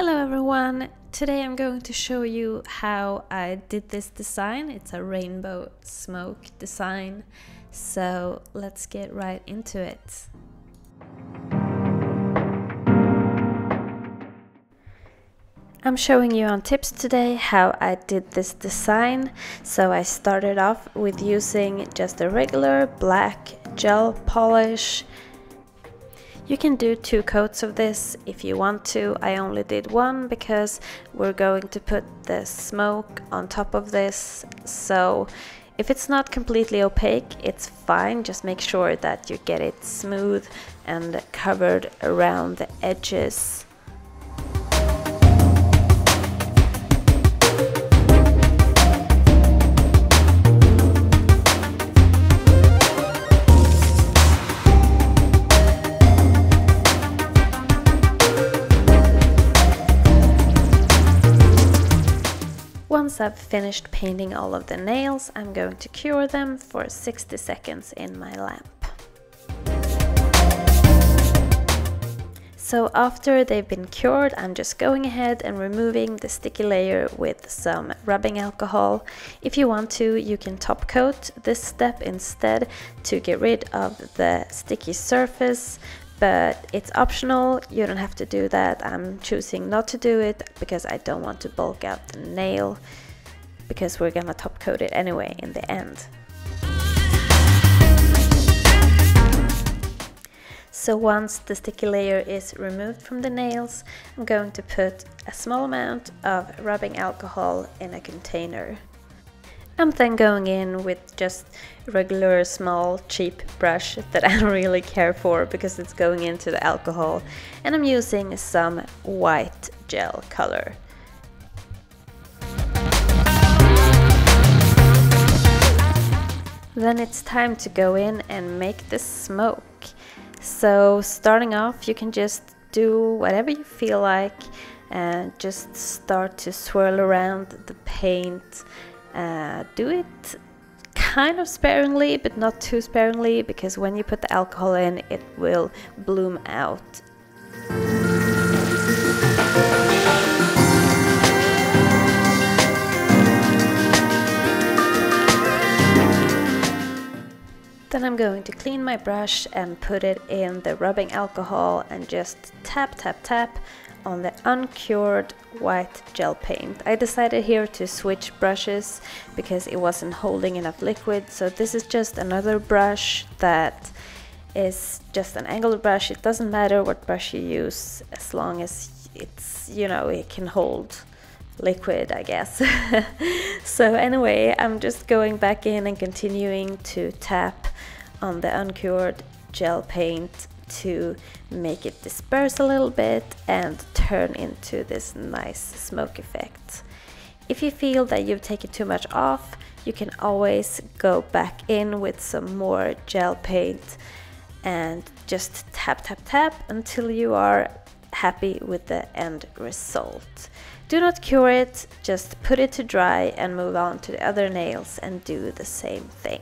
Hello everyone! Today I'm going to show you how I did this design. It's a rainbow smoke design, so let's get right into it. I'm showing you on tips today how I did this design. So I started off with using just a regular black gel polish. You can do 2 coats of this if you want to. I only did 1 because we're going to put the smoke on top of this. So if it's not completely opaque, it's fine. Just make sure that you get it smooth and covered around the edges. Once I've finished painting all of the nails, I'm going to cure them for 60 seconds in my lamp. So after they've been cured, I'm just going ahead and removing the sticky layer with some rubbing alcohol. If you want to, you can top coat this step instead to get rid of the sticky surface. But it's optional, you don't have to do that. I'm choosing not to do it because I don't want to bulk out the nail, because we're gonna top coat it anyway in the end. So once the sticky layer is removed from the nails, I'm going to put a small amount of rubbing alcohol in a container. I'm then going in with just a regular small cheap brush that I don't really care for because it's going into the alcohol, and I'm using some white gel color. Then it's time to go in and make the smoke. So starting off, you can just do whatever you feel like and just start to swirl around the paint. Do it kind of sparingly, but not too sparingly, because when you put the alcohol in, it will bloom out. Then I'm going to clean my brush and put it in the rubbing alcohol and just tap, tap, tap on the uncured white gel paint. I decided here to switch brushes because it wasn't holding enough liquid. So this is just another brush that is just an angled brush. It doesn't matter what brush you use as long as it's, you know, it can hold liquid, I guess. So anyway, I'm just going back in and continuing to tap on the uncured gel paint to make it disperse a little bit and turn into this nice smoke effect. If you feel that you've taken too much off, you can always go back in with some more gel paint and just tap, tap, tap until you are happy with the end result. Do not cure it, just put it to dry and move on to the other nails and do the same thing.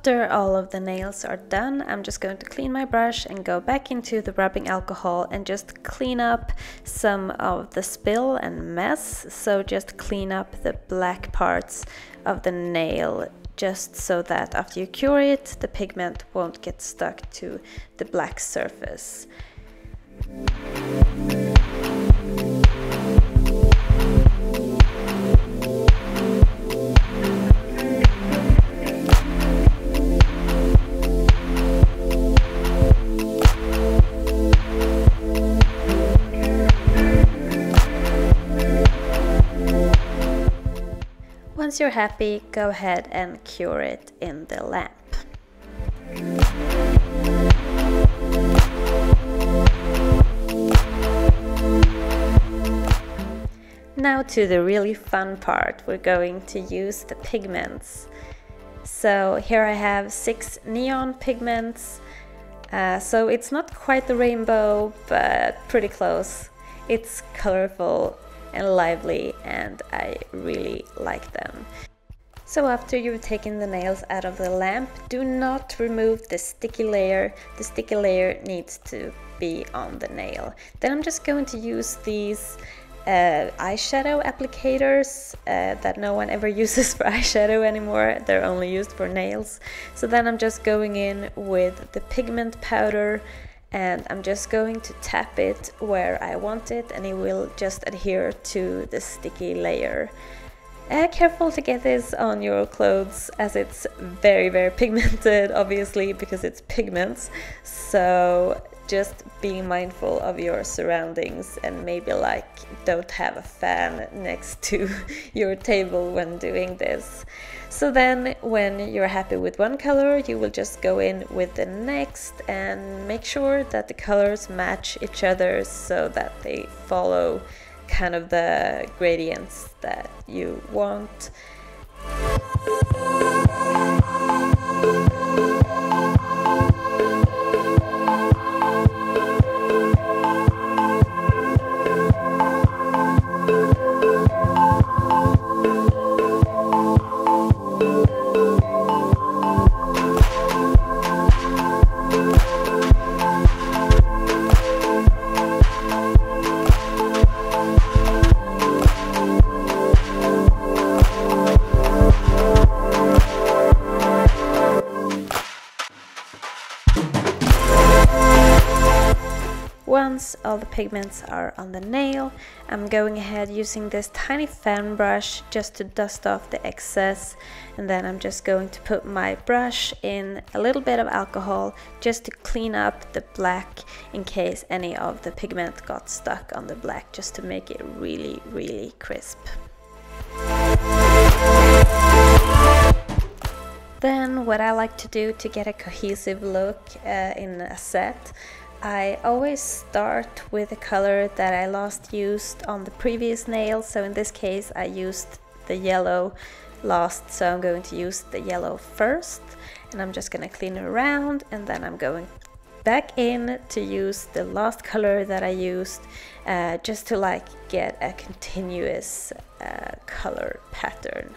After all of the nails are done, I'm just going to clean my brush and go back into the rubbing alcohol and just clean up some of the spill and mess. So just clean up the black parts of the nail, just so that after you cure it, the pigment won't get stuck to the black surface. Once you're happy, go ahead and cure it in the lamp. Now to the really fun part. We're going to use the pigments. So here I have 6 neon pigments. So it's not quite the rainbow, but pretty close. It's colorful and lively, and I really like them. So after you've taken the nails out of the lamp, do not remove the sticky layer. The sticky layer needs to be on the nail. Then I'm just going to use these eyeshadow applicators that no one ever uses for eyeshadow anymore. They're only used for nails. So then I'm just going in with the pigment powder, and I'm just going to tap it where I want it, and it will just adhere to the sticky layer. Careful to get this on your clothes, as it's very, very pigmented, obviously, because it's pigments. So just being mindful of your surroundings, and maybe like don't have a fan next to your table when doing this. So then when you're happy with one color, you will just go in with the next and make sure that the colors match each other so that they follow kind of the gradients that you want. Once all the pigments are on the nail, I'm going ahead using this tiny fan brush just to dust off the excess, and then I'm just going to put my brush in a little bit of alcohol just to clean up the black in case any of the pigment got stuck on the black, just to make it really, really crisp. Then what I like to do to get a cohesive look in a set, I always start with a color that I last used on the previous nail. So in this case I used the yellow last, so I'm going to use the yellow first, and I'm just going to clean it around, and then I'm going back in to use the last color that I used, just to like get a continuous color pattern.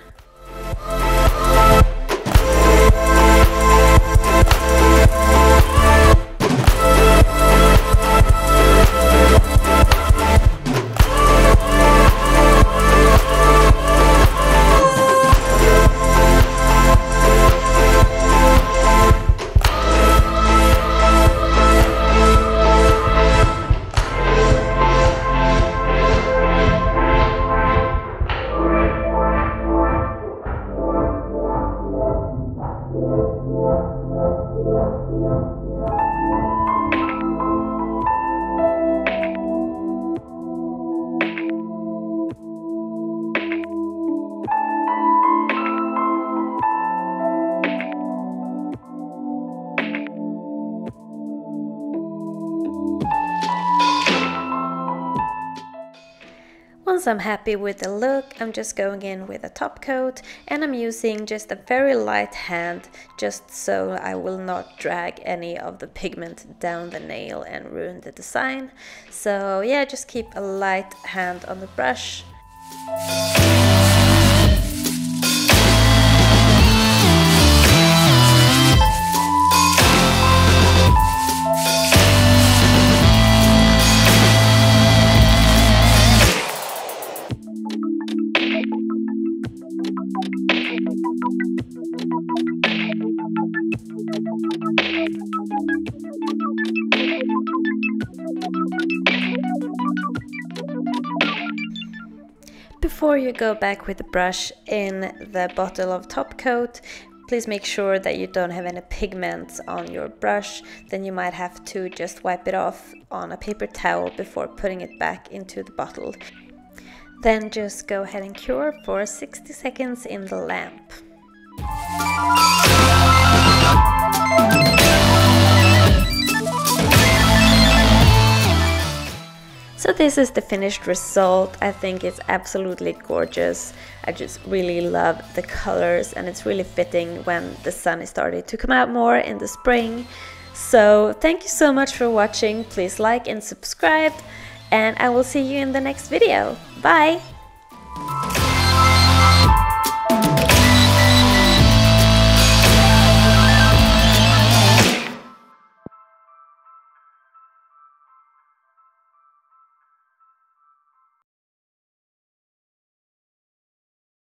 Once I'm happy with the look, I'm just going in with a top coat, and I'm using just a very light hand, just so I will not drag any of the pigment down the nail and ruin the design. So yeah, just keep a light hand on the brush. Before you go back with the brush in the bottle of top coat, please make sure that you don't have any pigments on your brush. Then you might have to just wipe it off on a paper towel before putting it back into the bottle. Then just go ahead and cure for 60 seconds in the lamp. So this is the finished result. I think it's absolutely gorgeous. I just really love the colors, and it's really fitting when the sun is starting to come out more in the spring. So thank you so much for watching. Please like and subscribe, and I will see you in the next video. Bye!